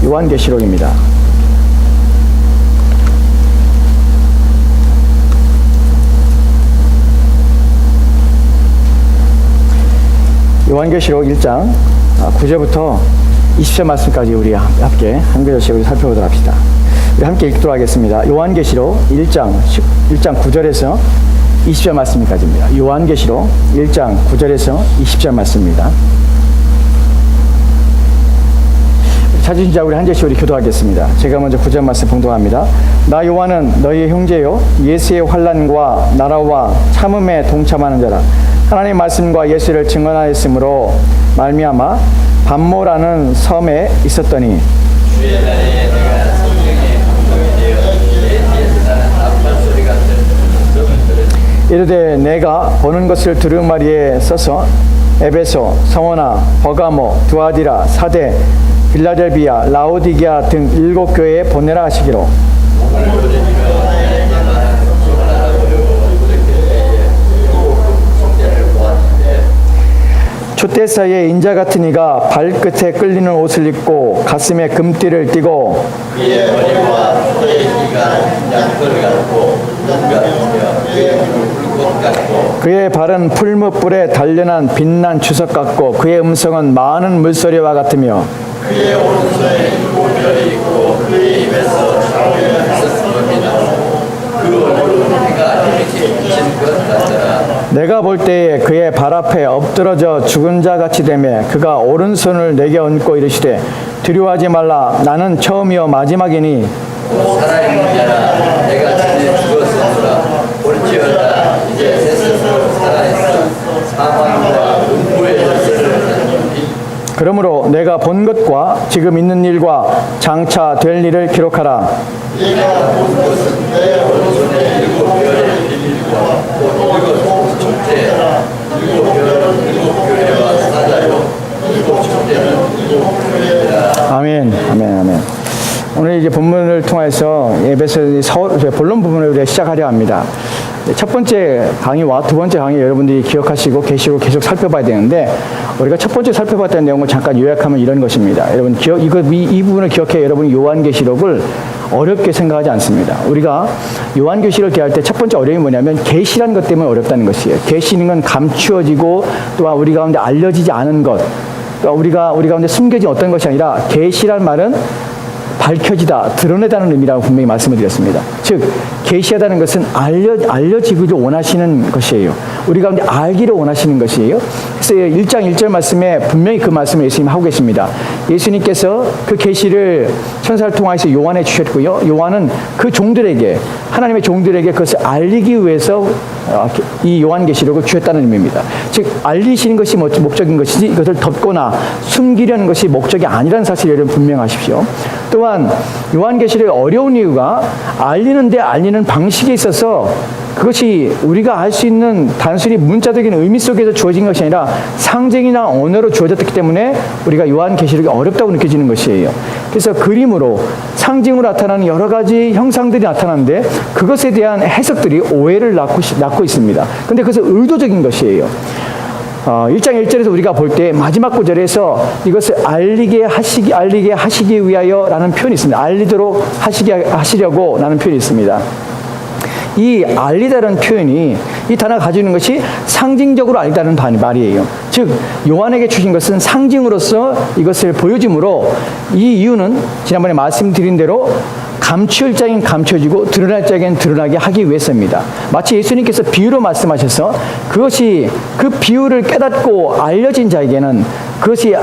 요한계시록입니다. 요한계시록 1장 9절부터 20절 말씀까지 우리 함께 한 구절씩 우리 살펴보도록 합시다. 우리 함께 읽도록 하겠습니다. 요한계시록 1장 9절에서 20절 말씀까지입니다. 요한계시록 1장 9절에서 20절 말씀입니다. 찾으신 자 우리 한 절씩 우리 교도하겠습니다. 제가 먼저 9절 말씀 봉독합니다. 나 요한은 너희의 형제요 예수의 환난과 나라와 참음에 동참하는 자라. 하나님의 말씀과 예수를 증언하였으므로 말미암아 반모라는 섬에 있었더니 주의 날에 내가 성령의 감동이 되어 내 뒤에서 나는 나팔 소리 같은 음성을 들으니 이르되 내가 보는 것을 두루마리에 써서 에베소, 성호나, 버가모, 두아디라, 사대, 빌라델비아, 라오디게아 등 7 교회에 보내라 하시기로. 오늘 보내니가 나의 말하는 성을 알아보려고 고백했기에 그 성전을 보았는데 촛대사에 인자 같은 이가 발끝에 끌리는 옷을 입고 가슴에 금띠를 띠고 그의 머리와 손의 이가 양털 같고 눈 같으며 그의 눈은 불꽃 같고 그의 발은 풀무불에 단련한 빛난 주석 같고 그의 음성은 많은 물소리와 같으며 그의 오른손에 7 별이 있고 그의 입에서 사오며 있었음이 나오고 그 얼굴은 해가 힘있게 비친 것 같더라. 내가 볼 때에 그의 발 앞에 엎드러져 죽은 자 같이 되매 그가 오른손을 내게 얹고 이르시되 두려워하지 말라 나는 처음이요 마지막이니 곧 살아있는 자라 내가 전에 죽었으므라 볼지어다 이제 새 스스로 살아있어 사망과 음부의 열쇠를 가졌노니 그러므로 내가 본 것과 지금 있는 일과 장차 될 일을 기록하라. 네가 본 것은 내 오른손에 7 별의 비밀과 곧 7 촛대 7 별은 7 교회와 사자요 7 촛대는 7 교회라. 아멘, 아멘, 아멘. 오늘 이제 본문을 통해서 에베소서 본론 부분을 우리가 시작하려 합니다. 첫 번째 강의와 두 번째 강의 여러분들이 기억하시고 계시고 계속 살펴봐야 되는데 우리가 첫 번째 살펴봤던 내용을 잠깐 요약하면 이런 것입니다. 여러분 이 부분을 기억해 여러분이 요한계시록을 어렵게 생각하지 않습니다. 우리가 요한계시록을 대할 때 첫 번째 어려움이 뭐냐면 계시라는 것 때문에 어렵다는 것이에요. 계시는 건 감추어지고 또한 우리 가운데 알려지지 않은 것, 또 우리 가운데 숨겨진 어떤 것이 아니라 계시란 말은 밝혀지다, 드러내다는 의미라고 분명히 말씀을 드렸습니다. 즉, 계시하다는 것은 알려지기를 원하시는 것이에요. 우리 가운데 알기를 원하시는 것이에요. 그래서 1장 1절 말씀에 분명히 그 말씀을 예수님 하고 계십니다. 예수님께서 그 계시를 천사를 통해서 요한에 주셨고요. 요한은 그 종들에게, 하나님의 종들에게 그것을 알리기 위해서 이 요한계시록을 주셨다는 의미입니다. 즉, 알리시는 것이 목적인 것이지 이것을 덮거나 숨기려는 것이 목적이 아니라는 사실을 여러분 분명하십시오. 또한 요한계시록이 어려운 이유가 알리는 방식에 있어서 그것이 우리가 알 수 있는 단순히 문자적인 의미 속에서 주어진 것이 아니라 상징이나 언어로 주어졌기 때문에 우리가 요한계시록이 어렵다고 느껴지는 것이에요. 그래서 그림으로 상징으로 나타나는 여러 가지 형상들이 나타나는데 그것에 대한 해석들이 오해를 낳고 있습니다. 그런데 그것은 의도적인 것이에요. 1장 1절에서 우리가 볼 때 마지막 구절에서 이것을 알리게 하시기 위하여 라는 표현이 있습니다. 알리도록 하시려고 라는 표현이 있습니다. 이 알리다라는 표현이 이 단어가 가지고 있는 것이 상징적으로 알리다는 말이에요. 즉 요한에게 주신 것은 상징으로서 이것을 보여줌으로 이 이유는 지난번에 말씀드린 대로 감출 자에겐 감춰지고 드러날 자에겐 드러나게 하기 위해서입니다. 마치 예수님께서 비유로 말씀하셔서 그것이 그 비유를 깨닫고 알려진 자에게는 그것이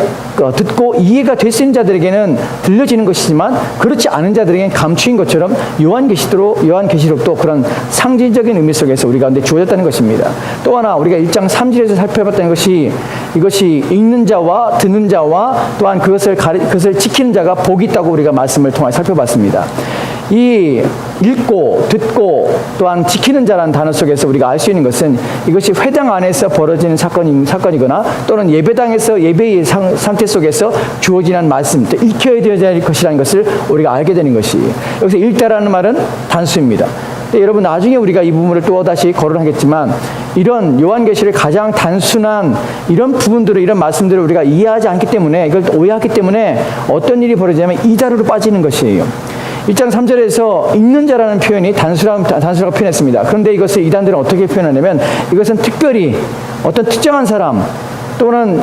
듣고 이해가 될 수 있는 자들에게는 들려지는 것이지만 그렇지 않은 자들에게는 감추인 것처럼 요한계시록도 그런 상징적인 의미 속에서 우리 가운데 주어졌다는 것입니다. 또 하나 우리가 1장 3절에서 살펴봤던 것이 이것이 읽는 자와 듣는 자와 또한 그것을 지키는 자가 복이 있다고 우리가 말씀을 통해 살펴봤습니다. 이 읽고 듣고 또한 지키는 자라는 단어 속에서 우리가 알 수 있는 것은 이것이 회당 안에서 벌어지는 사건이거나 또는 예배당에서 예배의 상태 속에서 주어지는 말씀, 읽혀야 될 것이라는 것을 우리가 알게 되는 것이에요. 여기서 읽다라는 말은 단수입니다. 여러분 나중에 우리가 이 부분을 또 다시 거론하겠지만 이런 요한계시를 가장 단순한 이런 부분들을, 이런 말씀들을 우리가 이해하지 않기 때문에, 이걸 오해하기 때문에 어떤 일이 벌어지냐면 이자로로 빠지는 것이에요. 1장 3절에서 읽는 자라는 표현이 단순하고 표현했습니다. 그런데 이것을 이단들은 어떻게 표현하냐면 이것은 특별히 어떤 특정한 사람 또는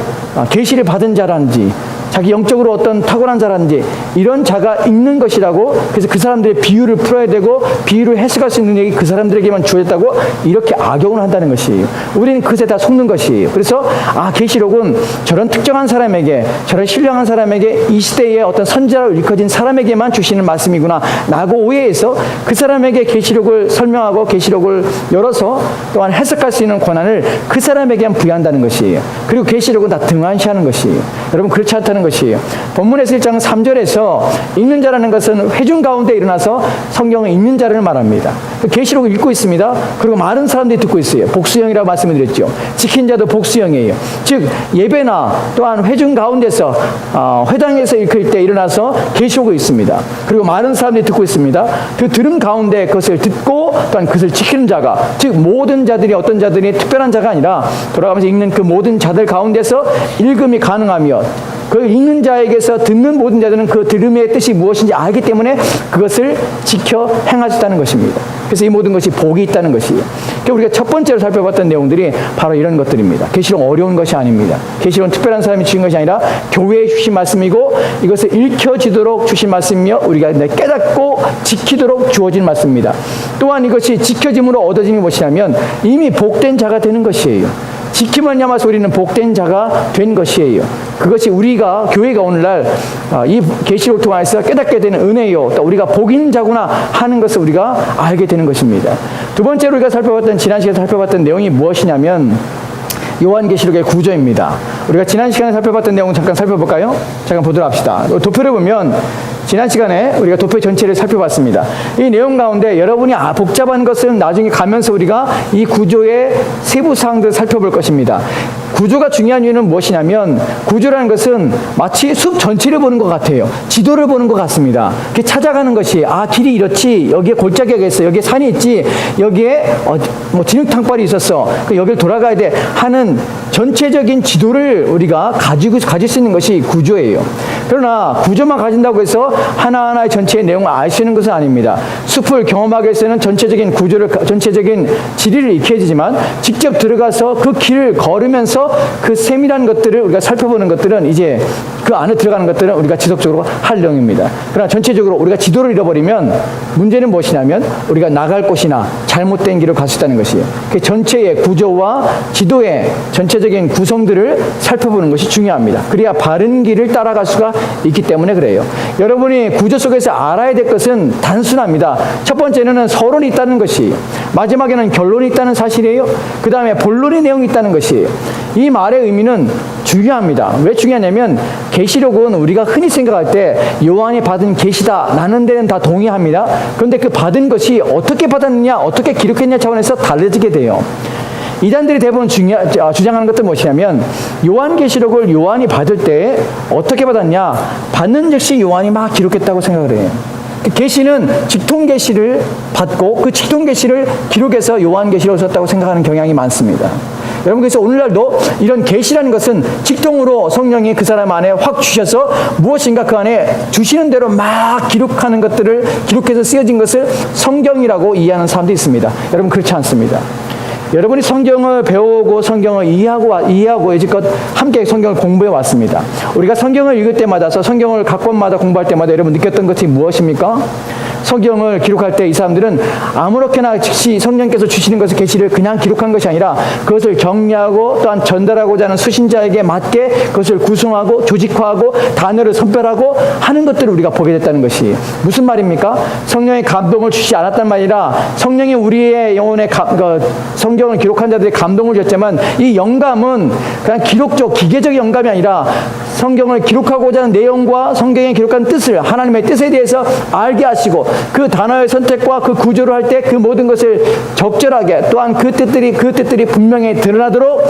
계시를 받은 자라든지 자기 영적으로 어떤 탁월한 자라든지 이런 자가 읽는 것이라고, 그래서 그 사람들의 비유를 풀어야 되고 비유를 해석할 수 있는 능력이 그 사람들에게만 주어졌다고 이렇게 악용을 한다는 것이에요. 우리는 그것에 다 속는 것이에요. 그래서 계시록은 저런 특정한 사람에게, 저런 신령한 사람에게, 이 시대에 어떤 선지자로 일컬어진 사람에게만 주시는 말씀이구나 라고 오해해서 그 사람에게 계시록을 설명하고 계시록을 열어서 또한 해석할 수 있는 권한을 그 사람에게만 부여한다는 것이에요. 그리고 계시록은 다 등한시하는 것이에요. 여러분, 그렇지 않다는 것이에요. 본문에서 1장 3절에서 읽는 자라는 것은 회중 가운데 일어나서 성경을 읽는 자를 말합니다. 계시록을 읽고 있습니다. 그리고 많은 사람들이 듣고 있어요. 복수형이라고 말씀을 드렸죠. 지킨 자도 복수형이에요. 즉 예배나 또한 회중 가운데서 회당에서 읽을 때 일어나서 계시록을 읽습니다. 그리고 많은 사람들이 듣고 있습니다. 그 들음 가운데 그것을 듣고 또한 그것을 지키는 자가, 즉 모든 자들이, 어떤 자들이 특별한 자가 아니라 돌아가면서 읽는 그 모든 자들 가운데서 읽음이 가능하며 그 읽는 자에게서 듣는 모든 자들은 그 들음의 뜻이 무엇인지 알기 때문에 그것을 지켜 행하셨다는 것입니다. 그래서 이 모든 것이 복이 있다는 것이에요. 그러니까 우리가 첫 번째로 살펴봤던 내용들이 바로 이런 것들입니다. 계시록 어려운 것이 아닙니다. 계시록은 특별한 사람이 주신 것이 아니라 교회에 주신 말씀이고 이것을 읽혀지도록 주신 말씀이며 우리가 깨닫고 지키도록 주어진 말씀입니다. 또한 이것이 지켜짐으로 얻어지는 것이라면 이미 복된 자가 되는 것이에요. 지키면 야마서 우리는 복된 자가 된 것이에요. 그것이 우리가, 교회가 오늘날 이 계시록을 통해서 깨닫게 되는 은혜요, 또 우리가 복인 자구나 하는 것을 우리가 알게 되는 것입니다. 두 번째로 우리가 지난 시간에 살펴봤던 내용이 무엇이냐면 요한계시록의 구조입니다. 우리가 지난 시간에 살펴봤던 내용을 잠깐 살펴볼까요? 잠깐 보도록 합시다. 도표를 보면 지난 시간에 우리가 도표 전체를 살펴봤습니다. 이 내용 가운데 여러분이 복잡한 것은 나중에 가면서 우리가 이 구조의 세부 사항들을 살펴볼 것입니다. 구조가 중요한 이유는 무엇이냐면 구조라는 것은 마치 숲 전체를 보는 것 같아요. 지도를 보는 것 같습니다. 이렇게 찾아가는 것이 길이 이렇지, 여기에 골짜기가 있어, 여기에 산이 있지, 여기에 진흙탕벌이 있었어, 여기를 돌아가야 돼 하는 전체적인 지도를 우리가 가질 수 있는 것이 구조예요. 그러나 구조만 가진다고 해서 하나하나의 전체의 내용을 알 수 있는 것은 아닙니다. 숲을 경험하기 위해서는 전체적인 구조를, 전체적인 지리를 익혀야 되지만 직접 들어가서 그 길을 걸으면서 그 세밀한 것들을 우리가 살펴보는 것들은 이제 그 안에 들어가는 것들은 우리가 지속적으로 할 내용입니다. 그러나 전체적으로 우리가 지도를 잃어버리면 문제는 무엇이냐면 우리가 나갈 곳이나 잘못된 길을 갈 수 있다는 것이에요. 그 전체의 구조와 지도의 전체적인 구성들을 살펴보는 것이 중요합니다. 그래야 바른 길을 따라갈 수가 있기 때문에 그래요. 여러분이 구조 속에서 알아야 될 것은 단순합니다. 첫 번째는 서론이 있다는 것이, 마지막에는 결론이 있다는 사실이에요. 그 다음에 본론의 내용이 있다는 것이에요. 이 말의 의미는 중요합니다. 왜 중요하냐면 계시록은 우리가 흔히 생각할 때 요한이 받은 계시다 라는 데는 다 동의합니다. 그런데 그 받은 것이 어떻게 받았느냐, 어떻게 기록했냐 차원에서 달라지게 돼요. 이단들이 대부분 주장하는 것도 무엇이냐면 요한계시록을 요한이 받을 때 어떻게 받았냐, 받는 즉시 요한이 막 기록했다고 생각을 해요. 계시는 직통계시를 받고 그 직통계시를 기록해서 요한계시록을 썼다고 생각하는 경향이 많습니다. 여러분, 그래서 오늘날도 이런 계시라는 것은 직통으로 성령이 그 사람 안에 확 주셔서 무엇인가 그 안에 주시는 대로 막 기록하는 것들을 기록해서 쓰여진 것을 성경이라고 이해하는 사람도 있습니다. 여러분, 그렇지 않습니다. 여러분이 성경을 배우고 성경을 이해하고 여지껏 함께 성경을 공부해 왔습니다. 우리가 성경을 읽을 때마다, 성경을 각 권마다 공부할 때마다 여러분 느꼈던 것이 무엇입니까? 성경을 기록할 때 이 사람들은 아무렇게나 즉시 성령께서 주시는 것을 계시를 그냥 기록한 것이 아니라 그것을 정리하고 또한 전달하고자 하는 수신자에게 맞게 그것을 구성하고 조직화하고 단어를 선별하고 하는 것들을 우리가 보게 됐다는 것이 무슨 말입니까? 성령의 감동을 주시지 않았단 말이라 성령이 우리의 영혼에 성경을 기록한 자들의 감동을 줬지만 이 영감은 그냥 기록적 기계적 영감이 아니라 성경을 기록하고자 하는 내용과 성경에 기록한 뜻을, 하나님의 뜻에 대해서 알게 하시고 그 단어의 선택과 그 구조를 할 때 그 모든 것을 적절하게 또한 그 뜻들이 분명히 드러나도록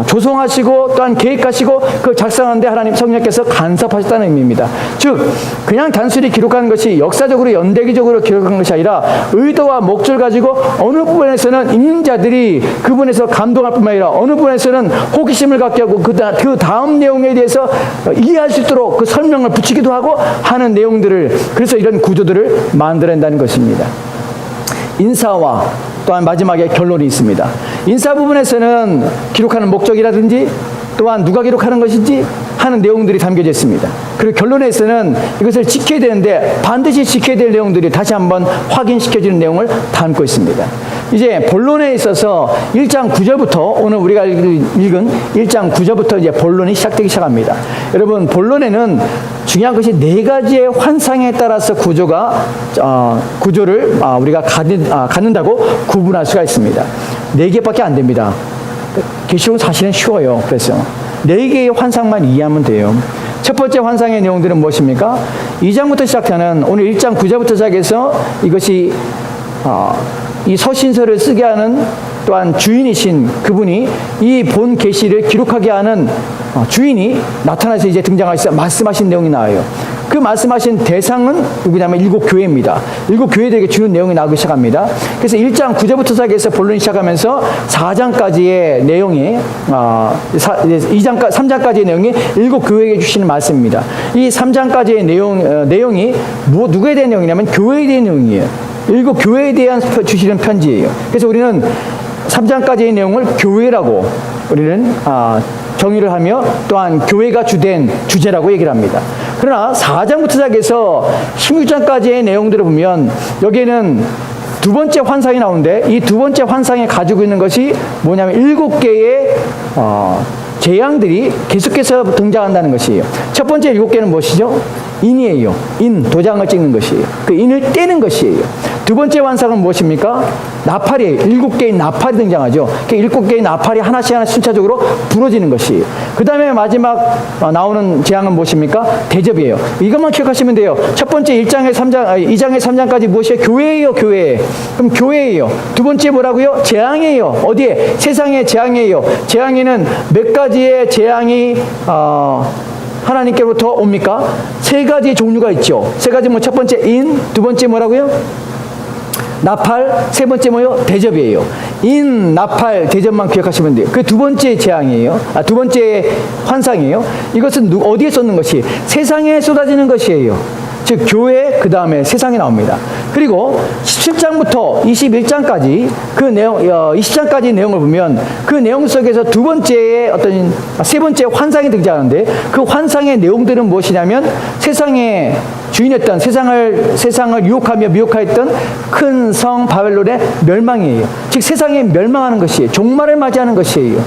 조성하시고 또한 계획하시고 그 작성하는데 하나님 성령께서 간섭하셨다는 의미입니다. 즉 그냥 단순히 기록하는 것이 역사적으로 연대기적으로 기록한 것이 아니라 의도와 목적을 가지고 어느 부분에서는 읽는 자들이 그 부분에서 감동할 뿐만 아니라 어느 부분에서는 호기심을 갖게 하고 그 다음 내용에 대해서 이해할 수 있도록 그 설명을 붙이기도 하고 하는 내용들을, 그래서 이런 구조들을 만들어낸다는 것입니다. 인사와 또한 마지막에 결론이 있습니다. 인사 부분에서는 기록하는 목적이라든지 또한 누가 기록하는 것인지 하는 내용들이 담겨져 있습니다. 그리고 결론에서는 이것을 지켜야 되는데 반드시 지켜야 될 내용들이 다시 한번 확인시켜지는 내용을 담고 있습니다. 이제 본론에 있어서 1장 9절부터 오늘 우리가 읽은 1장 9절부터 이제 본론이 시작되기 시작합니다. 여러분, 본론에는 중요한 것이 네 가지의 환상에 따라서 구조를 우리가 갖는다고 구분할 수가 있습니다. 네 개밖에 안 됩니다. 계시록은 사실은 쉬워요. 그래서 네 개의 환상만 이해하면 돼요. 첫 번째 환상의 내용들은 무엇입니까? 2장부터 시작하는 오늘 1장 9절부터 시작해서 이것이 이 서신서를 쓰게 하는 또한 주인이신 그분이 이 본 계시를 기록하게 하는 주인이 나타나서 이제 등장하셔서 말씀하신 내용이 나와요. 그 말씀하신 대상은 누구냐면 7 교회입니다. 7 교회들에게 주는 내용이 나오기 시작합니다. 그래서 1장 9절부터 시작해서 본론이 시작하면서 4장까지의 내용이 3장까지의 내용이 7 교회에게 주시는 말씀입니다. 이 3장까지의 내용이 누구에 대한 내용이냐면 교회에 대한 내용이에요. 7 교회에 대한 주시는 편지예요. 그래서 우리는 3장까지의 내용을 교회라고 우리는 정의를 하며 또한 교회가 주된 주제라고 얘기를 합니다. 그러나 4장부터 시작해서 16장까지의 내용들을 보면 여기에는 두 번째 환상이 나오는데 이 두 번째 환상에 가지고 있는 것이 뭐냐면 7개의 재앙들이 계속해서 등장한다는 것이에요. 첫 번째 7개는 무엇이죠? 인이에요. 인, 도장을 찍는 것이에요. 그 인을 떼는 것이에요. 두 번째 환상은 무엇입니까? 나팔이에요. 7개의 나팔이 등장하죠. 그 7개의 나팔이 하나씩 순차적으로 부러지는 것이에요. 그 다음에 마지막 나오는 재앙은 무엇입니까? 대접이에요. 이것만 기억하시면 돼요. 첫 번째 2장에 3장까지 무엇이에요? 교회예요, 교회. 그럼 교회예요. 두 번째 뭐라고요? 재앙이에요. 어디에? 세상의 재앙이에요. 재앙에는 몇 가지의 재앙이 하나님께로부터 옵니까? 세 가지의 종류가 있죠. 세 가지 첫 번째 인, 두 번째 뭐라고요? 나팔, 세 번째 뭐요? 대접이에요. 인, 나팔, 대접만 기억하시면 돼요. 그 두 번째 재앙이에요. 두 번째 환상이에요. 이것은 어디에 쏟는 것이? 세상에 쏟아지는 것이에요. 즉 교회, 그 다음에 세상에 나옵니다. 그리고 17장부터 21장까지 그 내용, 20장까지 내용을 보면 그 내용 속에서 세 번째 환상이 등장하는데 그 환상의 내용들은 무엇이냐면 세상의 주인이었던 세상을 유혹하며 미혹하였던 큰 성 바벨론의 멸망이에요. 즉 세상이 멸망하는 것이에요. 종말을 맞이하는 것이에요.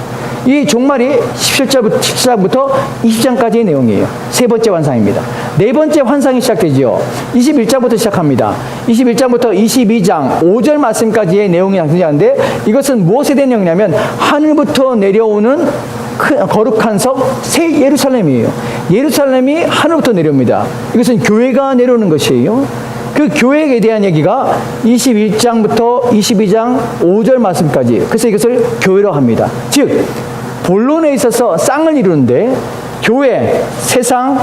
이 종말이 17장부터 20장까지의 내용이에요. 세 번째 환상입니다. 네 번째 환상이 시작되죠. 21장부터 시작합니다. 21장부터 22장 5절 말씀까지의 내용이 등장하는데 이것은 무엇에 대한 내용이냐면 하늘부터 내려오는 거룩한 성 새 예루살렘이에요. 예루살렘이 하늘부터 내려옵니다. 이것은 교회가 내려오는 것이에요. 그 교회에 대한 얘기가 21장부터 22장 5절 말씀까지, 그래서 이것을 교회로 합니다. 즉 본론에 있어서 쌍을 이루는데 교회, 세상,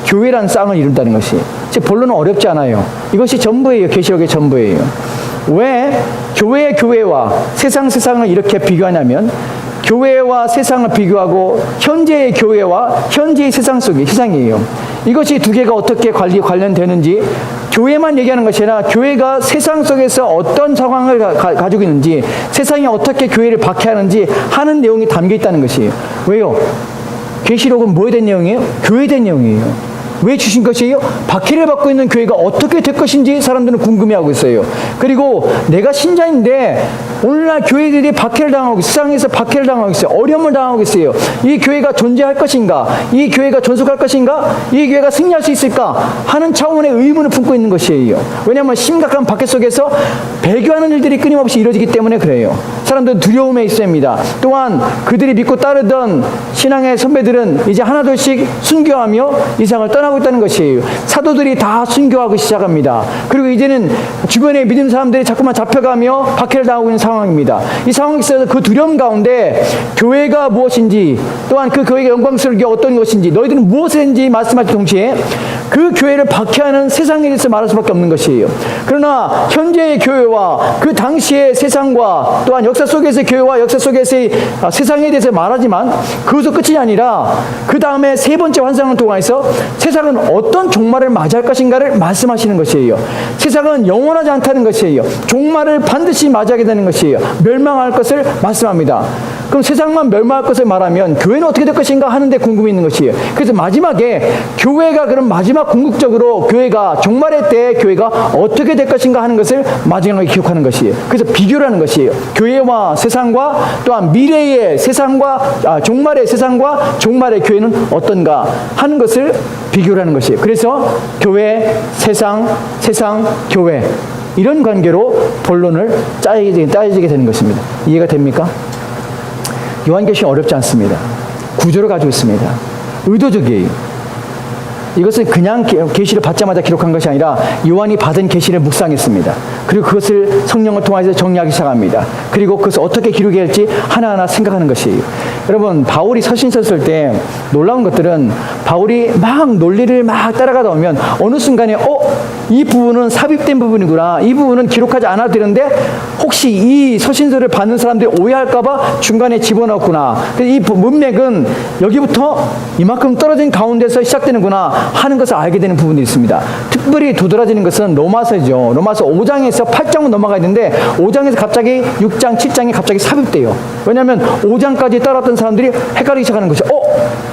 교회라는 쌍을 이룬다는 것이, 즉 본론은 어렵지 않아요. 이것이 전부예요. 계시록의 전부예요. 왜 교회와 세상을 이렇게 비교하냐면 교회와 세상을 비교하고 현재의 교회와 현재의 세상 속의 세상이에요. 이것이 두 개가 어떻게 관련되는지, 교회만 얘기하는 것이 아니라 교회가 세상 속에서 어떤 상황을 가지고 있는지, 세상이 어떻게 교회를 박해하는지 하는 내용이 담겨 있다는 것이에요. 왜요? 계시록은 뭐에 대한 내용이에요? 교회에 대한 내용이에요. 왜 주신 것이에요? 박해를 받고 있는 교회가 어떻게 될 것인지 사람들은 궁금해하고 있어요. 그리고 내가 신자인데 오늘날 교회들이 박해를 당하고 세상에서 박해를 당하고 있어요. 어려움을 당하고 있어요. 이 교회가 존재할 것인가? 이 교회가 존속할 것인가? 이 교회가 승리할 수 있을까? 하는 차원의 의문을 품고 있는 것이에요. 왜냐하면 심각한 박해 속에서 배교하는 일들이 끊임없이 이루어지기 때문에 그래요. 사람들은 두려움에 있습니다. 또한 그들이 믿고 따르던 신앙의 선배들은 이제 하나둘씩 순교하며 이 세상을 떠나 일어나고 있다는 것이에요. 사도들이 다 순교하기 시작합니다. 그리고 이제는 주변에 믿는 사람들이 자꾸만 잡혀가며 박해를 당하고 있는 상황입니다. 이 상황에 있어서 그 두려움 가운데 교회가 무엇인지, 또한 그 교회가 영광스러운 게 어떤 것인지, 너희들은 무엇을 했는지 말씀하신 동시에 그 교회를 박해하는 세상에 대해서 말할 수밖에 없는 것이에요. 그러나 현재의 교회와 그 당시의 세상과 또한 역사 속에서의 교회와 역사 속에서의 세상에 대해서 말하지만 그것도 끝이 아니라 그 다음에 세 번째 환상을 통해서 세상은 어떤 종말을 맞이할 것인가를 말씀하시는 것이에요. 세상은 영원하지 않다는 것이에요. 종말을 반드시 맞이하게 되는 것이에요. 멸망할 것을 말씀합니다. 그럼 세상만 멸망할 것을 말하면 교회는 어떻게 될 것인가 하는데 궁금해 있는 것이에요. 그래서 마지막에 교회가 그럼 마지막 궁극적으로 교회가 종말의 때 교회가 어떻게 될 것인가 하는 것을 마지막에 기록하는 것이에요. 그래서 비교를 하는 것이에요. 교회와 세상과 또한 미래의 세상과 종말의 세상과 종말의 교회는 어떤가 하는 것을 비교를 하는 것이에요. 그래서 교회, 세상, 교회 이런 관계로 본론을 짜여지게 되는 것입니다. 이해가 됩니까? 요한계시는 어렵지 않습니다. 구조를 가지고 있습니다. 의도적이에요. 이것은 그냥 계시를 받자마자 기록한 것이 아니라 요한이 받은 계시를 묵상했습니다. 그리고 그것을 성령을 통해서 정리하기 시작합니다. 그리고 그것을 어떻게 기록해야 할지 하나하나 생각하는 것이에요. 여러분, 바울이 서신서 쓸 때 놀라운 것들은 바울이 막 논리를 막 따라가다 보면 어느 순간에 이 부분은 삽입된 부분이구나, 이 부분은 기록하지 않아도 되는데 혹시 이 서신서를 받는 사람들이 오해할까봐 중간에 집어넣었구나, 이 문맥은 여기부터 이만큼 떨어진 가운데서 시작되는구나 하는 것을 알게 되는 부분이 있습니다. 특별히 도드라지는 것은 로마서죠. 로마서 5장에서 8장으로 넘어가야 되는데 5장에서 갑자기 6장, 7장이 갑자기 삽입돼요. 왜냐하면 5장까지 따랐던 사람들이 헷갈리기 시작하는 것이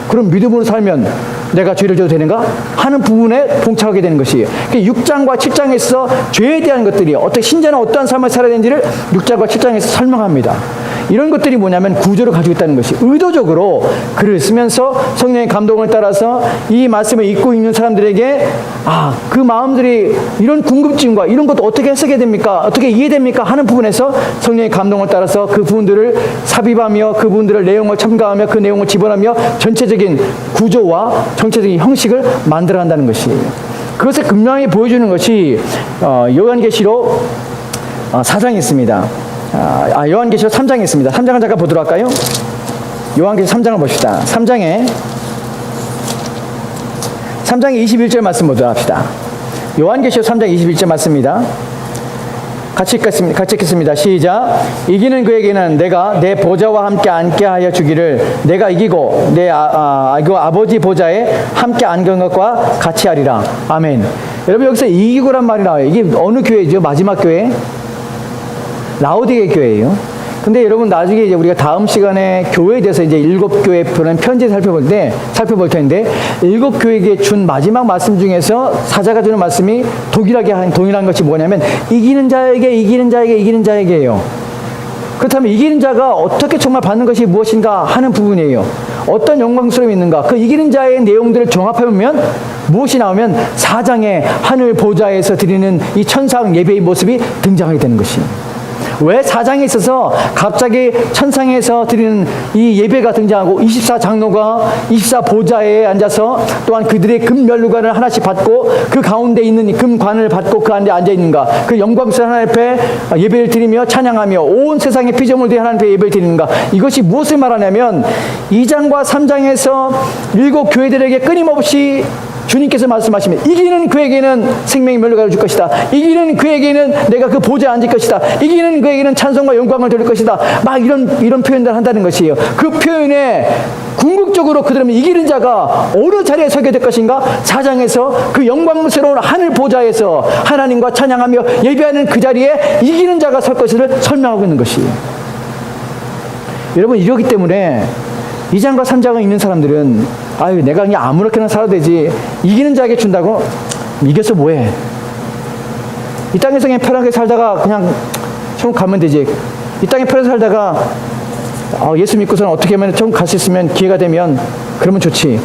그럼 믿음으로 살면 내가 죄를 져도 되는가? 하는 부분에 봉착하게 되는 것이에요. 6장과 7장에서 죄에 대한 것들이 어떻게 신자는 어떠한 삶을 살아야 되는지를 6장과 7장에서 설명합니다. 이런 것들이 뭐냐면 구조를 가지고 있다는 것이 의도적으로 글을 쓰면서 성령의 감동을 따라서 이 말씀을 읽고 있는 사람들에게 그 마음들이 이런 궁금증과 이런 것도 어떻게 해석해야 됩니까? 어떻게 이해됩니까? 하는 부분에서 성령의 감동을 따라서 그 부분들을 삽입하며 그 부분들을 내용을 첨가하며 그 내용을 집어넣으며 전체적인 구조와 전체적인 형식을 만들어 간다는 것이에요. 그것을 극명하게 보여주는 것이 요한계시록 4장에 있습니다. 요한계시록 3장에 있습니다. 3장을 잠깐 보도록 할까요? 요한계시록 3장을 봅시다. 3장에 21절 말씀 보도록 합시다. 요한계시록 3장 21절 말씀입니다. 같이 읽겠습니다. 시작. 이기는 그에게는 내가 내 보좌와 함께 앉게 하여 주기를, 내가 이기고 내 아버지 보좌에 함께 앉은 것과 같이 하리라. 아멘. 여러분, 여기서 이기고란 말이 나와요. 이게 어느 교회죠? 마지막 교회? 라오디게 교회예요. 근데 여러분, 나중에 이제 우리가 다음 시간에 교회에 대해서 이제 7교회 편지 살펴볼 텐데 7교회에게 준 마지막 말씀 중에서 사자가 주는 말씀이 동일한 것이 뭐냐면 이기는 자에게예요. 그렇다면 이기는 자가 어떻게 정말 받는 것이 무엇인가 하는 부분이에요. 어떤 영광스러움이 있는가? 그 이기는 자의 내용들을 종합해보면 무엇이 나오면 4장의 하늘 보좌에서 드리는 이 천상 예배의 모습이 등장하게 되는 것이에요. 왜 4장에 있어서 갑자기 천상에서 드리는 이 예배가 등장하고 24장로가 24보좌에 앉아서 또한 그들의 금면류관을 하나씩 받고 그 가운데 있는 금관을 받고 그 안에 앉아있는가? 그 영광스러운 하나님 앞에 예배를 드리며 찬양하며 온 세상의 피조물 된 하나님 앞에 예배를 드리는가? 이것이 무엇을 말하냐면 2장과 3장에서 7교회들에게 끊임없이 주님께서 말씀하시면 이기는 그에게는 생명의 면류관을 줄 것이다. 이기는 그에게는 내가 그 보좌에 앉을 것이다. 이기는 그에게는 찬송과 영광을 돌릴 것이다. 막 이런 표현들을 한다는 것이에요. 그 표현에 궁극적으로 그들은 이기는 자가 어느 자리에 서게 될 것인가? 4장에서 그 영광스러운 하늘 보좌에서 하나님과 찬양하며 예배하는 그 자리에 이기는 자가 설 것을 설명하고 있는 것이에요. 여러분, 이러기 때문에 2장과 3장을 읽는 사람들은 내가 그냥 아무렇게나 살아도 되지, 이기는 자에게 준다고? 이겨서 뭐해? 이 땅에서 그냥 편하게 살다가 그냥 천국 가면 되지. 이 땅에 편하게 살다가 예수 믿고서는 어떻게 하면 천국 갈 수 있으면, 기회가 되면 그러면 좋지.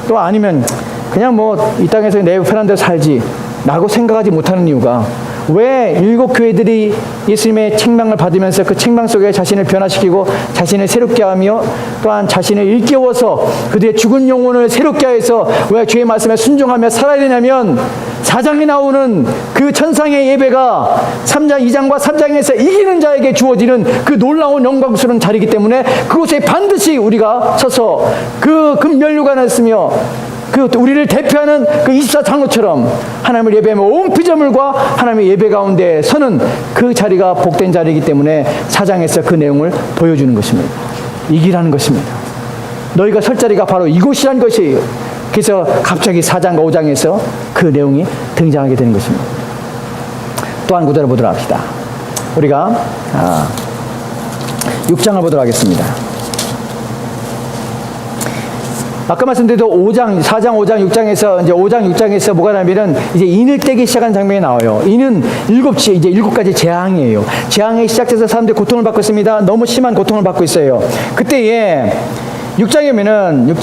또 아니면 그냥 이 땅에서 내 편한 대로 살지 라고 생각하지 못하는 이유가 왜 일곱 교회들이 예수님의 책망을 받으면서 그 책망 속에 자신을 변화시키고 자신을 새롭게 하며 또한 자신을 일깨워서 그들의 죽은 영혼을 새롭게 해서 왜 주의 말씀에 순종하며 살아야 되냐면 4장에 나오는 그 천상의 예배가 3장, 2장과 3장에서 이기는 자에게 주어지는 그 놀라운 영광스러운 자리이기 때문에 그곳에 반드시 우리가 서서 그 금면류관을 쓰며 그 우리를 대표하는 그 24장로처럼 하나님을 예배하며 온 피조물과 하나님의 예배 가운데 서는 그 자리가 복된 자리이기 때문에 4장에서 그 내용을 보여주는 것입니다. 이기라는 것입니다. 너희가 설 자리가 바로 이곳이라는 것이에요. 그래서 갑자기 4장과 5장에서 그 내용이 등장하게 되는 것입니다. 또 한 구절을 보도록 합시다. 우리가 6장을 보도록 하겠습니다. 아까 말씀드린 5장, 4장, 5장, 6장에서 이제 5장, 6장에서 뭐가 나면은 이제 인을 떼기 시작한 장면이 나와요. 인은 이제 7가지 재앙이에요. 재앙이 시작돼서 사람들이 고통을 받고 있습니다. 너무 심한 고통을 받고 있어요. 그때에 6장에 오면은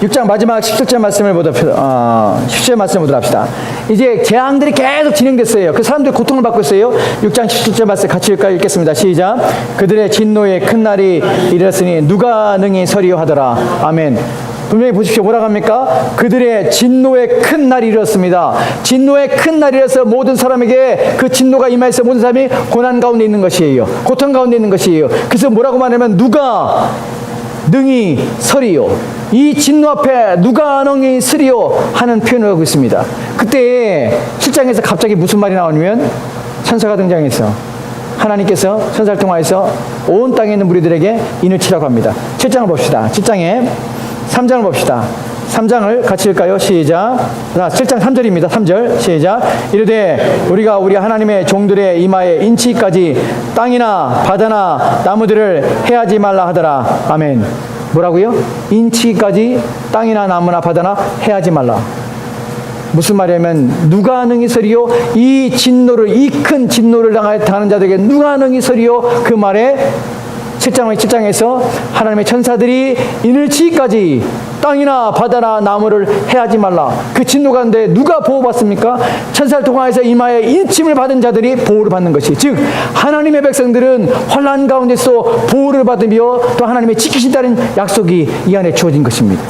6장 마지막 17절 말씀을 17절 말씀을 보도록 합시다. 이제 재앙들이 계속 진행됐어요. 그 사람들이 고통을 받고 있어요. 6장 17절 말씀 같이 읽겠습니다. 시작. 그들의 진노의 큰 날이 이르렀으니 누가 능히 서리요 하더라. 아멘. 분명히 보십시오. 뭐라고 합니까? 그들의 진노의 큰 날이 이르렀습니다. 진노의 큰 날이라서 모든 사람에게 그 진노가 임하여서 모든 사람이 고난 가운데 있는 것이에요. 고통 가운데 있는 것이에요. 그래서 뭐라고 말하면 누가 능히 서리요. 이 진노 앞에 누가 능히 서리요 하는 표현을 하고 있습니다. 그때 7장에서 갑자기 무슨 말이 나오냐면 천사가 등장해서 하나님께서 천사를 통하여서 온 땅에 있는 무리들에게 인을 치라고 합니다. 7장을 봅시다. 7장에 3장을 봅시다. 3장을 같이 읽을까요? 시작. 7장 3절입니다. 3절 시작. 이르되 우리가 우리 하나님의 종들의 이마에 인치까지 땅이나 바다나 나무들을 해하지 말라 하더라. 아멘. 뭐라고요? 인치까지 땅이나 나무나 바다나 해하지 말라. 무슨 말이냐면 누가 능히 서리요? 이 큰 진노를 당하는 자들에게 누가 능히 서리요? 그 말에 7장에서 하나님의 천사들이 인을 치기까지 땅이나 바다나 나무를 해하지 말라. 그 진노 가운데 누가 보호받습니까? 천사를 통하여서 이마에 인침을 받은 자들이 보호를 받는 것이, 즉 하나님의 백성들은 환난 가운데서 보호를 받으며 또 하나님의 지키신다는 약속이 이 안에 주어진 것입니다.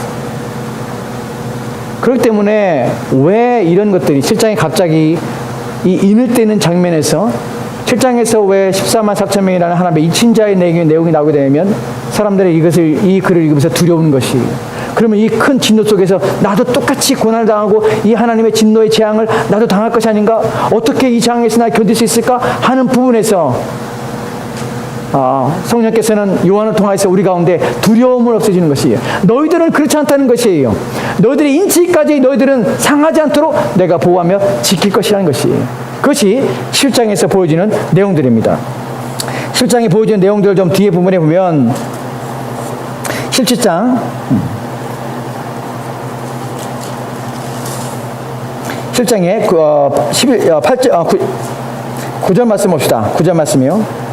그렇기 때문에 왜 이런 것들이 7장에 갑자기 이 인을 떼는 장면에서 7장에서 왜 14만 4천 명이라는 하나님의 이친자의 내용이 나오게 되면 사람들이 이 글을 읽으면서 두려운 것이, 그러면 이 큰 진노 속에서 나도 똑같이 고난을 당하고 이 하나님의 진노의 재앙을 나도 당할 것이 아닌가? 어떻게 이 재앙에서 나 견딜 수 있을까? 하는 부분에서 성령께서는 요한을 통해서 우리 가운데 두려움을 없애주는 것이에요. 너희들은 그렇지 않다는 것이에요. 너희들의 인치까지 너희들은 상하지 않도록 내가 보호하며 지킬 것이라는 것이에요. 그것이 7장에서 보여지는 내용들입니다. 7장에 보여지는 내용들을 좀 뒤에 부분에 보면 17장 7장에 9절 말씀 봅시다. 9절 말씀이요.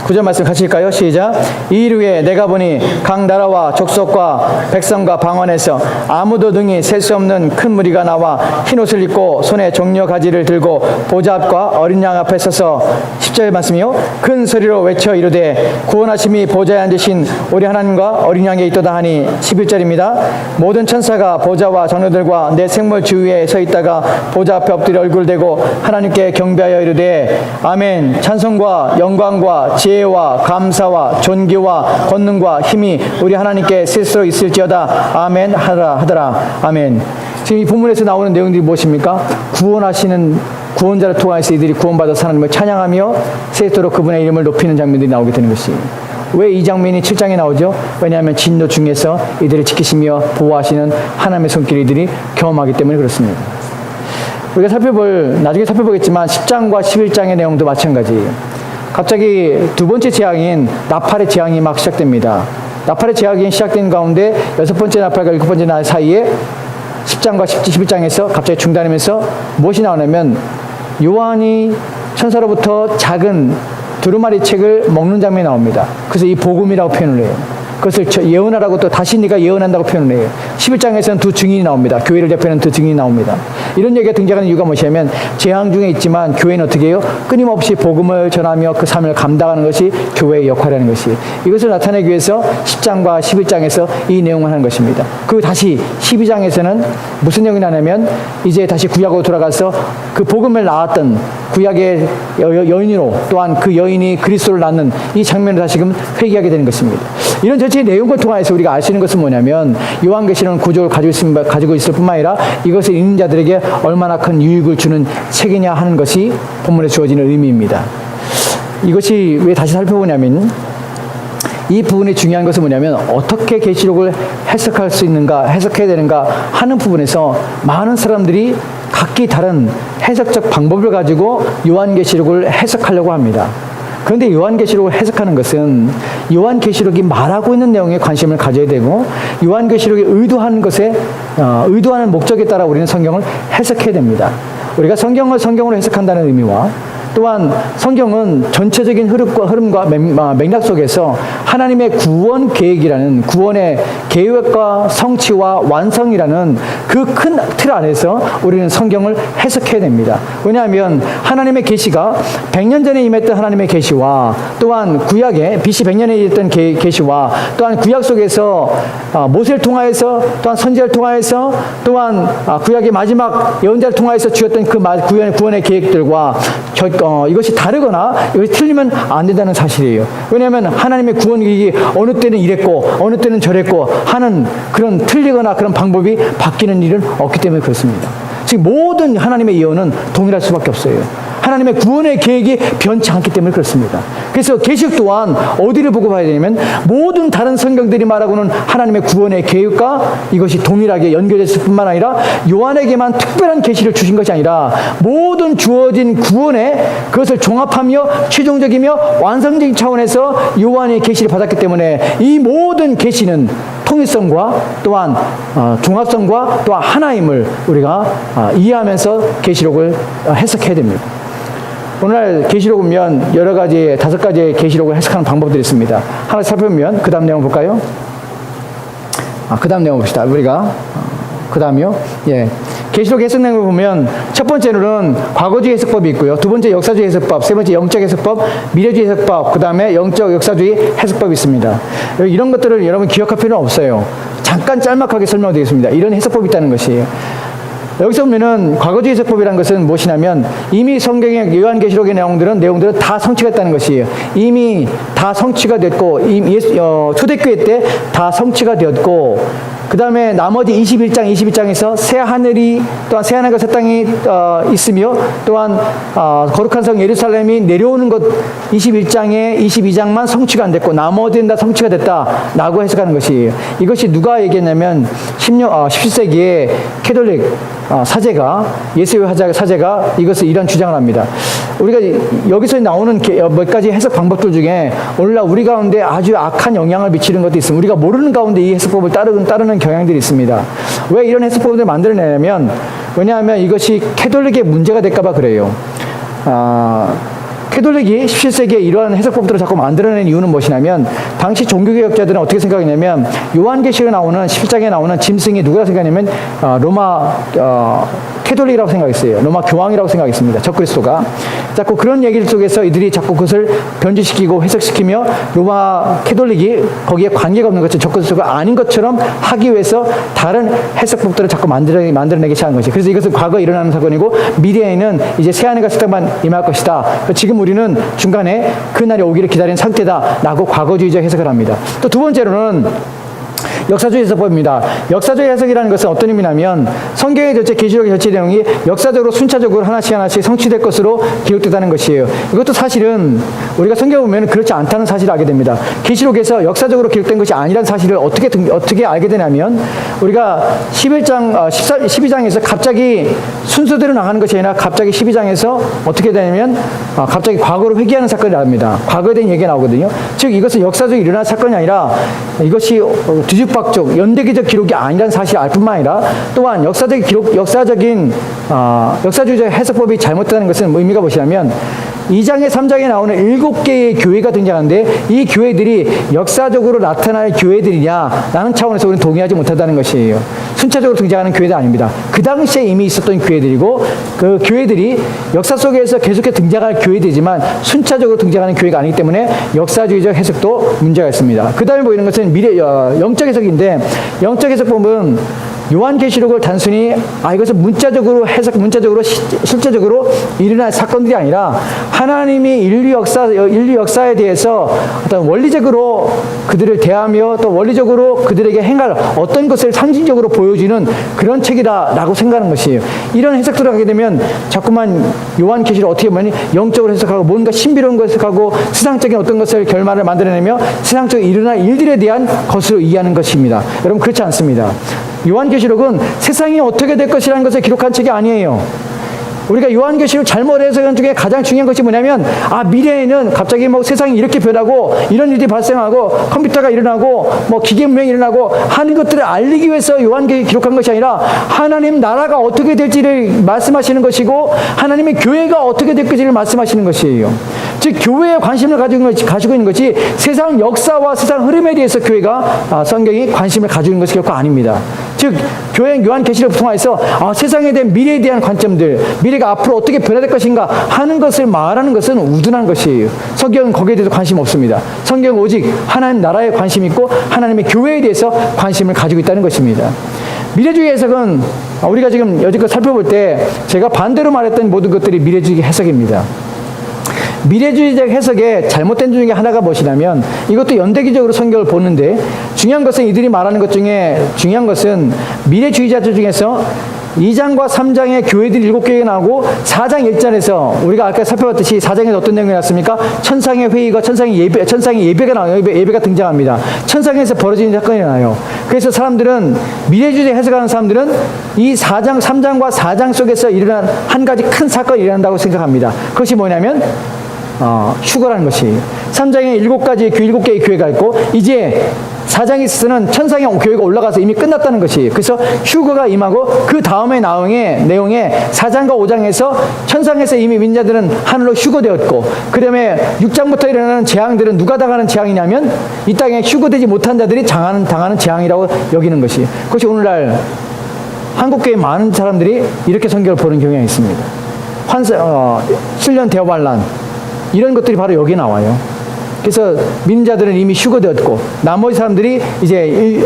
9절 말씀 같이 읽을까요? 시작. 이일후에 내가 보니 각 나라와 족속과 백성과 방언에서 아무도 능히 셀 수 없는 큰 무리가 나와 흰옷을 입고 손에 종려 가지를 들고 보좌 앞과 어린 양 앞에 서서 10절 말씀이요. 큰 소리로 외쳐 이르되 구원하심이 보좌에 앉으신 우리 하나님과 어린 양에 있도다 하니 11절입니다. 모든 천사가 보좌와 장로들과 내 생물 주위에 서 있다가 보좌 앞에 엎드려 얼굴 대고 하나님께 경배하여 이르되 아멘. 찬송과 영광과 지혜와 감사와 존귀와 권능과 힘이 우리 하나님께 스스로 있을지어다. 아멘 하더라. 아멘. 지금 이 본문에서 나오는 내용들이 무엇입니까? 구원하시는 구원자를 통해서 이들이 구원받아서 하나님을 찬양하며 세토록 그분의 이름을 높이는 장면들이 나오게 되는 것이에요. 왜 이 장면이 7장에 나오죠? 왜냐하면 진노 중에서 이들을 지키시며 보호하시는 하나님의 손길을 이들이 경험하기 때문에 그렇습니다. 우리가 나중에 살펴보겠지만 10장과 11장의 내용도 마찬가지예요. 갑자기 두 번째 재앙인 나팔의 재앙이 막 시작됩니다. 나팔의 재앙이 시작된 가운데 6번째 나팔과 7번째 나팔 사이에 10장과 11장에서 갑자기 중단하면서 무엇이 나오냐면 요한이 천사로부터 작은 두루마리 책을 먹는 장면이 나옵니다. 그래서 이 복음이라고 표현을 해요. 그것을 예언하라고 또 다시 네가 예언한다고 표현을 해요. 11장에서는 두 증인이 나옵니다. 교회를 대표하는 두 증인이 나옵니다. 이런 얘기가 등장하는 이유가 무엇이냐면 재앙 중에 있지만 교회는 어떻게 해요? 끊임없이 복음을 전하며 그 삶을 감당하는 것이 교회의 역할이라는 것이, 이것을 나타내기 위해서 10장과 11장에서 이 내용을 하는 것입니다. 그리고 다시 12장에서는 무슨 내용이 나냐면 이제 다시 구약으로 돌아가서 그 복음을 낳았던 구약의 여인으로, 또한 그 여인이 그리스도를 낳는 이 장면을 다시금 회귀하게 되는 것입니다. 이런 전체의 내용을 통해서 우리가 알 수 있는 것은 뭐냐면 요한계시록은 구조를 가지고 있을 뿐만 아니라 이것을 읽는 자들에게 얼마나 큰 유익을 주는 책이냐 하는 것이 본문에 주어지는 의미입니다. 이것이 왜 다시 살펴보냐면 이 부분이 중요한 것은 뭐냐면 어떻게 계시록을 해석할 수 있는가, 해석해야 되는가 하는 부분에서 많은 사람들이 각기 다른 해석적 방법을 가지고 요한계시록을 해석하려고 합니다. 그런데 요한계시록을 해석하는 것은 요한계시록이 말하고 있는 내용에 관심을 가져야 되고 요한계시록이 의도하는 것에 의도하는 목적에 따라 우리는 성경을 해석해야 됩니다. 우리가 성경을 성경으로 해석한다는 의미와 또한 성경은 전체적인 흐름과 맥락 속에서 하나님의 구원 계획이라는, 구원의 계획과 성취와 완성이라는 그 큰 틀 안에서 우리는 성경을 해석해야 됩니다. 왜냐하면 하나님의 계시가 100년 전에 임했던 하나님의 계시와 또한 구약에 BC 100년에 임했던 계시와 또한 구약 속에서 모세를 통하여서 또한 선지자를 통하여서 또한 구약의 마지막 예언자를 통하여서 주었던 그 구원의 계획들과 이것이 다르거나 이것이 틀리면 안 된다는 사실이에요. 왜냐하면 하나님의 구원 계획이 어느 때는 이랬고 어느 때는 저랬고 하는 그런 틀리거나 그런 방법이 바뀌는 일은 없기 때문에 그렇습니다. 즉 모든 하나님의 예언은 동일할 수밖에 없어요. 하나님의 구원의 계획이 변치 않기 때문에 그렇습니다. 그래서 계시록 또한 어디를 보고 봐야 되냐면 모든 다른 성경들이 말하고는 하나님의 구원의 계획과 이것이 동일하게 연결됐을 뿐만 아니라 요한에게만 특별한 계시를 주신 것이 아니라 모든 주어진 구원에 그것을 종합하며 최종적이며 완성적인 차원에서 요한의 계시를 받았기 때문에 이 모든 계시는 통일성과 또한 종합성과 또한 하나임을 우리가 이해하면서 계시록을 해석해야 됩니다. 오늘 계시록 보면 여러 가지 5가지의 계시록을 해석하는 방법들이 있습니다. 하나 살펴보면 그 다음 내용 볼까요? 그 다음 내용 봅시다. 우리가 그 다음이요. 예. 계시록 해석 내용을 보면 첫 번째로는 과거주의 해석법이 있고요. 두 번째 역사주의 해석법, 세 번째 영적 해석법, 미래주의 해석법, 그 다음에 영적 역사주의 해석법이 있습니다. 이런 것들을 여러분 기억할 필요는 없어요. 잠깐 짤막하게 설명드리겠습니다. 이런 해석법이 있다는 것이에요. 여기서 보면은 과거주의 해석법이라는 것은 무엇이냐면 이미 성경의 요한계시록의 내용들은 다 성취가 됐다는 것이에요. 이미 다 성취가 됐고 초대교회 때 다 성취가 되었고 그 다음에 나머지 22장에서 새 하늘이 또한 새 하늘과 새 땅이 있으며 또한 거룩한 성 예루살렘이 내려오는 것 21장에 22장만 성취가 안 됐고 나머지는 다 성취가 됐다라고 해석하는 것이에요. 이것이 누가 얘기했냐면 17세기에 캐톨릭 사제가 예수의 사제가 이것을 이런 주장을 합니다. 우리가 여기서 나오는 몇 가지 해석 방법들 중에 오늘날 우리 가운데 아주 악한 영향을 미치는 것도 있습니다. 우리가 모르는 가운데 이 해석법을 따르는 경향들이 있습니다. 왜 이런 해석법을 만들어내냐면 왜냐하면 이것이 캐톨릭의 문제가 될까 봐 그래요. 캐톨릭이 17세기에 이러한 해석법들을 자꾸 만들어낸 이유는 무엇이냐면 당시 종교개혁자들은 어떻게 생각했냐면 요한계시록에 나오는 17장에 나오는 짐승이 누구라고 생각하냐면 로마 캐톨릭이라고 생각했어요. 로마 교황이라고 생각했습니다. 적그리스도가. 자꾸 그런 얘기들 속에서 이들이 자꾸 그것을 변질시키고 해석시키며 로마 캐톨릭이 거기에 관계가 없는 것처럼 적그리스도가 아닌 것처럼 하기 위해서 다른 해석법들을 자꾸 만들어내기 시작한 것이죠. 그래서 이것은 과거에 일어나는 사건이고 미래에는 이제 새하늘과 새 땅만 임할 것이다. 지금 우리는 중간에 그날이 오기를 기다리는 상태다라고 과거주의적 해석을 합니다. 또 두 번째로는 역사주의 해석법입니다. 역사주의 해석이라는 것은 어떤 의미냐면 성경의 전체 계시록의 전체 내용이 역사적으로 순차적으로 하나씩 성취될 것으로 기록되다는 것이에요. 이것도 사실은 우리가 성경을 보면 그렇지 않다는 사실을 알게 됩니다. 계시록에서 역사적으로 기록된 것이 아니라는 사실을 어떻게 알게 되냐면 우리가 12장에서 갑자기 순서대로 나가는 것이 아니라 갑자기 12장에서 어떻게 되냐면 갑자기 과거로 회귀하는 사건이 나옵니다. 과거에 대한 얘기가 나오거든요. 즉 이것은 역사적으로 일어난 사건이 아니라 이것이 뒤죽박죽 연대기적 기록이 아니라는 사실을 알 뿐만 아니라 또한 역사주의적 해석법이 잘못되는 것은 의미가 무엇이냐면 2장에 3장에 나오는 7개의 교회가 등장하는데 이 교회들이 역사적으로 나타날 교회들이냐 라는 차원에서 우리는 동의하지 못한다는 것이에요. 순차적으로 등장하는 교회도 아닙니다. 그 당시에 이미 있었던 교회들이고 그 교회들이 역사 속에서 계속해서 등장할 교회들이지만 순차적으로 등장하는 교회가 아니기 때문에 역사주의적 해석도 문제가 있습니다. 그 다음에 보이는 것은 영적 해석인데 영적 해석 보면 요한계시록을 단순히 이것은 문자적으로 해석, 실제적으로 일어날 사건들이 아니라 하나님이 인류 역사에 대해서 어떤 원리적으로 그들을 대하며 또 원리적으로 그들에게 행할 어떤 것을 상징적으로 보여주는 그런 책이다라고 생각하는 것이에요. 이런 해석들을 하게 되면 자꾸만 요한계시록 어떻게 보면 영적으로 해석하고 뭔가 신비로운 것을 해석하고 세상적인 어떤 것을 결말을 만들어내며 세상적으로 일어날 일들에 대한 것으로 이해하는 것입니다. 여러분 그렇지 않습니다. 요한계시록은 세상이 어떻게 될 것이라는 것을 기록한 책이 아니에요. 우리가 요한계시록 잘못 해석한 중에 가장 중요한 것이 뭐냐면 미래에는 갑자기 뭐 세상이 이렇게 변하고 이런 일이 발생하고 컴퓨터가 일어나고 뭐 기계 문명이 일어나고 하는 것들을 알리기 위해서 요한계시록이 기록한 것이 아니라 하나님 나라가 어떻게 될지를 말씀하시는 것이고 하나님의 교회가 어떻게 될 것인지를 말씀하시는 것이에요. 즉 교회에 관심을 가지고 있는 것이 세상 역사와 세상 흐름에 대해서 교회가 성경이 관심을 가지고 있는 것이 결코 아닙니다. 즉 교회 요한계시록을 통해서 세상에 대한 미래에 대한 관점들, 미래가 앞으로 어떻게 변화될 것인가 하는 것을 말하는 것은 우둔한 것이에요. 성경은 거기에 대해서 관심 없습니다. 성경은 오직 하나님 나라에 관심이 있고 하나님의 교회에 대해서 관심을 가지고 있다는 것입니다. 미래주의 해석은 우리가 지금 여지껏 살펴볼 때 제가 반대로 말했던 모든 것들이 미래주의 해석입니다. 미래주의적 해석의 잘못된 중에 하나가 무엇이냐면 이것도 연대기적으로 성경을 보는데 중요한 것은 이들이 말하는 것 중에 중요한 것은 미래주의자들 중에서 2장과 3장의 교회들이 7개가 나오고 4장 1절에서 우리가 아까 살펴봤듯이 4장에서 어떤 내용이 나왔습니까? 천상의 회의가 천상의 예배가 나와요. 예배가 등장합니다. 천상에서 벌어지는 사건이 나요. 그래서 사람들은 미래주의 해석하는 사람들은 이 4장 3장과 4장 속에서 일어난 한 가지 큰 사건이 일어난다고 생각합니다. 그것이 뭐냐면 휴거라는 것이 3장에 7개의 교회가 있고 이제 4장에 있어서는 천상의 교회가 올라가서 이미 끝났다는 것이 그래서 휴거가 임하고 그 다음에 내용에 4장과 5장에서 천상에서 이미 민자들은 하늘로 휴거되었고 그 다음에 6장부터 일어나는 재앙들은 누가 당하는 재앙이냐면 이 땅에 휴거되지 못한 자들이 당하는 재앙이라고 여기는 것이 그것이 오늘날 한국교회 많은 사람들이 이렇게 성경을 보는 경향이 있습니다. 7년 대환란 이런 것들이 바로 여기에 나와요. 그래서 민자들은 이미 휴거되었고 나머지 사람들이 이제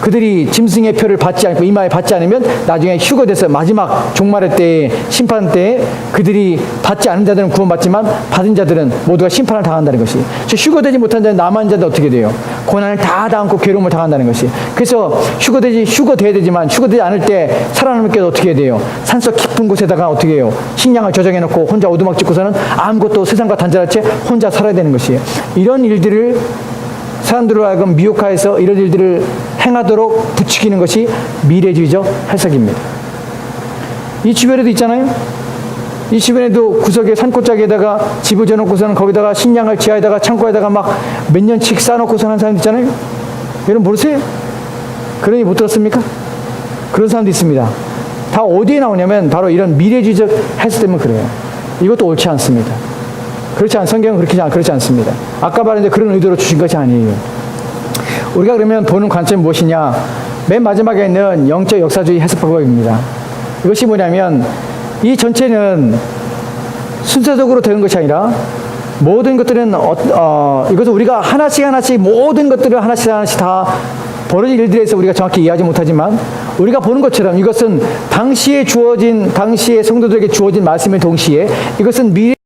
그들이 짐승의 표를 받지 않고 이마에 받지 않으면 나중에 휴거돼서 마지막 종말의 때에 심판 때에 그들이 받지 않은 자들은 구원받지만 받은 자들은 모두가 심판을 당한다는 것이 휴거되지 못한 자는 남은 자들 어떻게 돼요? 고난을 다 당하고 괴로움을 당한다는 것이 그래서 휴거돼야 되지만 휴거되지 않을 때 살아남을 게 어떻게 돼요? 산속 깊은 곳에다가 어떻게 해요? 식량을 저장해 놓고 혼자 오두막 짓고서는 아무것도 세상과 단절한 채 혼자 살아야 되는 것이에요. 이런 일들을 사람들로 하여금 미혹하여서 이런 일들을 행하도록 부추기는 것이 미래주의적 해석입니다. 이 주변에도 있잖아요. 이 주변에도 구석에 산골짜기에다가 집을 지어놓고서는 거기다가 식량을 지하에다가 창고에다가 막 몇 년씩 쌓아놓고서 하는 사람 있잖아요. 여러분 모르세요? 그러니 못 들었습니까? 그런 사람도 있습니다. 다 어디에 나오냐면 바로 이런 미래주의적 해석 때문에 그래요. 이것도 옳지 않습니다. 성경은 그렇지 않습니다. 아까 말했는데 그런 의도로 주신 것이 아니에요. 우리가 그러면 보는 관점이 무엇이냐? 맨 마지막에 있는 영적 역사주의 해석 방법입니다. 이것이 뭐냐면 이 전체는 순서적으로 되는 것이 아니라 모든 것들은 이것은 우리가 하나씩 모든 것들을 하나씩 다 벌어진 일들에 대해서 우리가 정확히 이해하지 못하지만 우리가 보는 것처럼 이것은 당시에 성도들에게 주어진 말씀의 동시에 이것은 미래